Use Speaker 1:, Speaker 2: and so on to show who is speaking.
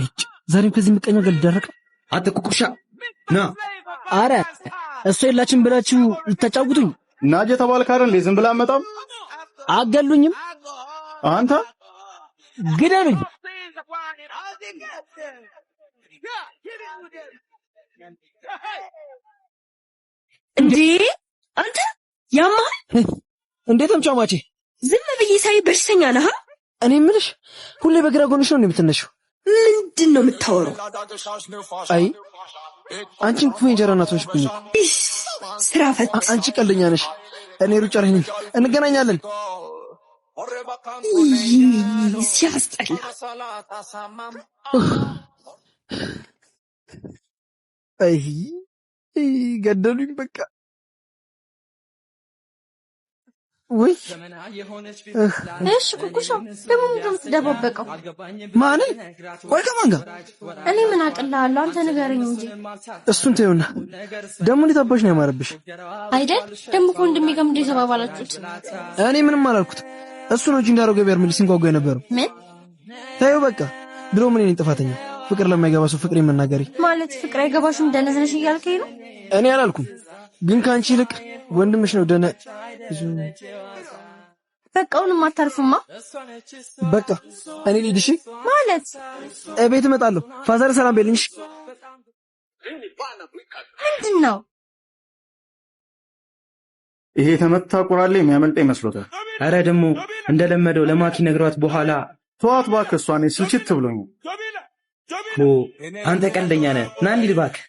Speaker 1: እጭ ዛሬም ከዚህ ምቀኛ ጋር ልደረቅ
Speaker 2: አትኩኩሻ ና
Speaker 1: አረ እሱ የላችን ብላችሁ ልታጫውቱኝ
Speaker 3: ናጀ ተባልክ አይደል ዝም ብላ አመጣም
Speaker 1: አገሉኝም
Speaker 3: አንተ
Speaker 1: ግደሉኝ
Speaker 4: እንዴ አንተ ያማ
Speaker 1: እንዴት አምጫማቼ
Speaker 4: ዝም ብዬ ሳይ በሽተኛ ነህ
Speaker 1: እኔ ምልሽ ሁሌ በግራ ጎንሽ ነው የምትነሺው
Speaker 4: ምንድነው የምታወራው
Speaker 1: አይ አንቺን ኩኝ ጀራናቶች ብኝ
Speaker 4: ስራ ፈት
Speaker 1: አንቺ ቀልደኛ ነሽ እኔ ሩጫ ላይ ነኝ እንገናኛለን
Speaker 4: ሲያስጠላ
Speaker 1: አይ ገደሉኝ በቃ ወይ
Speaker 4: እሺ ኩኩሻ ደግሞ ምንድነው የምትደባበቀው
Speaker 1: ማን ቆይ ከማን ጋር
Speaker 4: እኔ ምን አቅልሃለሁ አንተ ንገረኝ እንጂ
Speaker 1: እሱን ተይውና ደግሞ እንዴት አባሽ ነው ያማረብሽ
Speaker 4: አይደል ደግሞ ወንድሜ ጋር እንዴት ተባባላችሁት
Speaker 1: እኔ ምንም አላልኩት እሱ ነው እንጂ እንዳረው ገበያር ምን ሲንጓጓ የነበረው
Speaker 4: ምን
Speaker 1: ታዩ በቃ ድሮ ምን እኔን ጥፋተኛ ፍቅር ለማይገባ ሰው ፍቅር የመናገሪ ማለት
Speaker 4: ፍቅር አይገባሽም ደነዘነሽ እያልከኝ ነው
Speaker 1: እኔ አላልኩም ግን ካንቺ ልክ ወንድምሽ ነው ደነ
Speaker 4: በቃውንም አታርፍማ
Speaker 1: በቃ እኔ ልሂድሽ
Speaker 4: ማለት
Speaker 1: እቤት እመጣለሁ ፋዘር ሰላም በልኝሽ
Speaker 4: ምንድነው
Speaker 3: ይሄ ተመታ ቁራሌ የሚያመልጥ ይመስሎታል
Speaker 2: አረ ደግሞ እንደለመደው ለማኪ ነግሯት በኋላ
Speaker 3: ተዋት እባክህ እሷ እኔ ስልችት ብሎኝ
Speaker 2: አንተ ቀልደኛ ነህ ና እንሂድ እባክህ